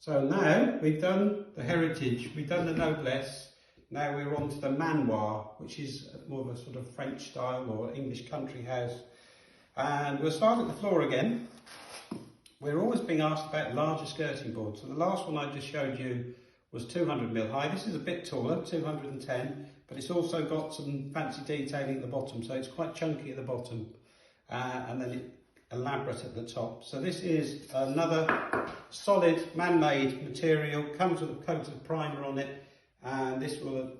So now we've done the heritage, we've done the noblesse, now we're on to the manoir, which is more of a sort of French style or English country house. And we'll start at the floor again. We're always being asked about larger skirting boards. So the last one I just showed you was 200mm high. This is a bit taller, 210, but it's also got some fancy detailing at the bottom, so it's quite chunky at the bottom, and then elaborate at the top. So this is another solid man-made material, comes with a coat of primer on it, and this will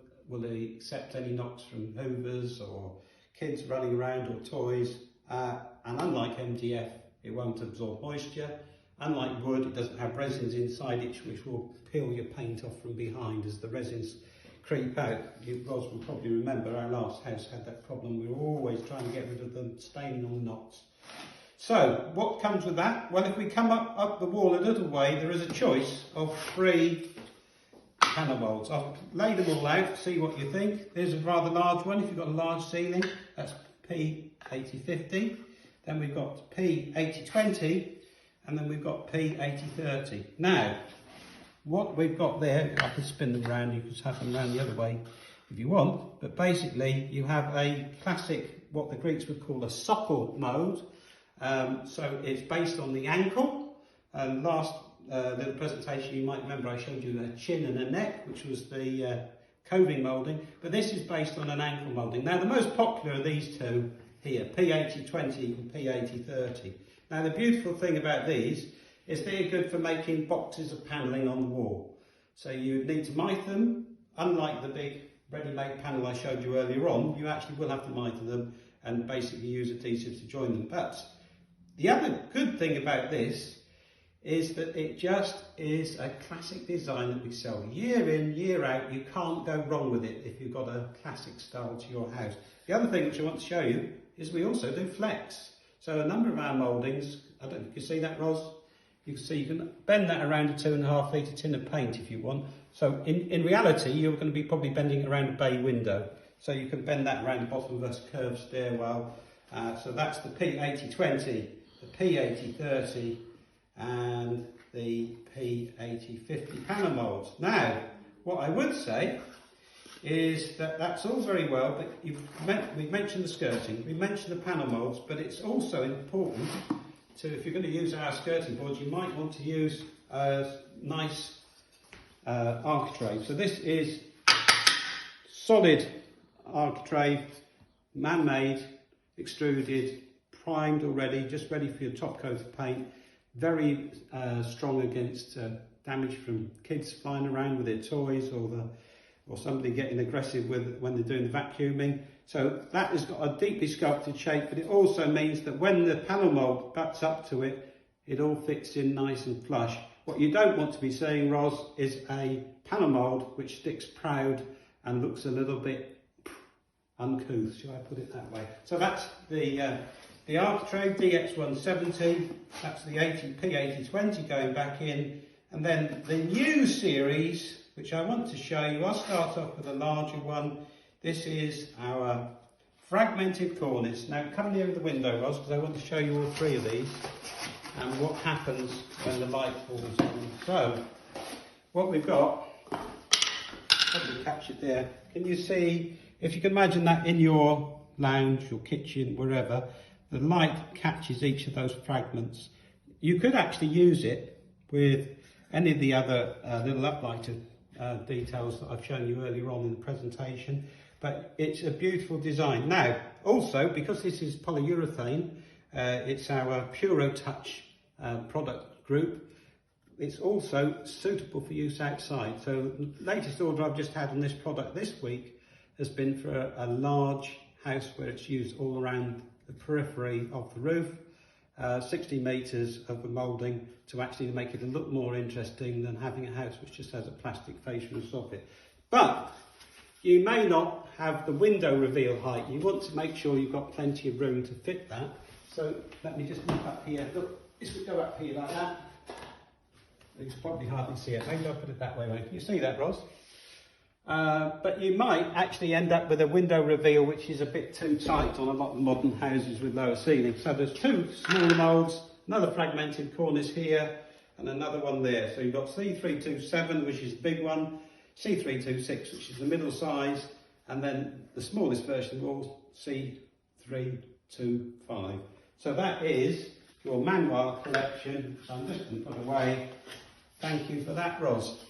accept any knocks from hoovers or kids running around or toys, and unlike MDF, it won't absorb moisture. Unlike wood, it doesn't have resins inside it which will peel your paint off from behind as the resins creep out. You guys will probably remember our last house had that problem. We were always trying to get rid of them staining on knots. So what comes with that? Well, if we come up the wall a little way, there is a choice of 3 panel moulds. I'll lay them all out, see what you think. There's a rather large one. If you've got a large ceiling, that's P8050. Then we've got P8020, and then we've got P8030. Now, what we've got there, I can spin them around, you can have them around the other way if you want, but basically you have a classic, what the Greeks would call a socle mould. So it's based on the ankle. Last little presentation, you might remember I showed you a chin and a neck, which was the coving moulding, but this is based on an ankle moulding. Now, the most popular of these two here, P8020 and P8030. Now, the beautiful thing about these is they're good for making boxes of panelling on the wall. So you need to mite them. Unlike the big ready-made panel I showed you earlier on, you actually will have to mite them and basically use adhesives to join them. But the other good thing about this is that it just is a classic design that we sell year in, year out. You can't go wrong with it if you've got a classic style to your house. The other thing which I want to show you is we also do flex. So a number of our mouldings, I don't know if you can see that, Ros? You can see you can bend that around a 2.5 litre tin of paint if you want. So in reality, you're going to be probably bending it around a bay window. So you can bend that around the bottom of a curved stairwell. So that's the P8020, the P8030, and the P8050 panel moulds. Now, what I would say is that that's all very well, but we've mentioned the skirting, we've mentioned the panel moulds, but it's also important to, if you're going to use our skirting boards, you might want to use a nice architrave. So this is solid architrave, man-made, extruded, primed already, just ready for your top coat of paint. Very strong against damage from kids flying around with their toys or somebody getting aggressive when they're doing the vacuuming. So that has got a deeply sculpted shape, but it also means that when the panel mould butts up to it, it all fits in nice and flush. What you don't want to be seeing, Ros, is a panel mould which sticks proud and looks a little bit uncouth, shall I put it that way? So that's the architrave DX170, that's the P8020 going back in, and then the new series, which I want to show you, I'll start off with a larger one. This is our fragmented cornice. Now come near the window, Ros, because I want to show you all 3 of these and what happens when the light falls on. So, what we've got, probably captured there, can you see, if you can imagine that in your lounge, your kitchen, wherever, the light catches each of those fragments. You could actually use it with any of the other little uplighter details that I've shown you earlier on in the presentation, but it's a beautiful design. Now, also, because this is polyurethane, it's our Puro Touch product group, it's also suitable for use outside. So the latest order I've just had on this product this week has been for a large house where it's used all around the periphery of the roof, 60 metres of the moulding to actually make it a look more interesting than having a house which just has a plastic fascia and soffit. But you may not have the window reveal height. You want to make sure you've got plenty of room to fit that. So let me just look up here. Look, this would go up here like that. You can probably hardly see it. Maybe I'll put it that way. Can you see that, Ros? But you might actually end up with a window reveal which is a bit too tight on a lot of modern houses with lower ceilings. So there's 2 smaller moulds, another fragmented cornice here, and another one there. So you've got C327, which is the big one, C326, which is the middle size, and then the smallest version of all, C325. So that is your Manoir collection. So I'm just going to put away. Thank you for that, Ros.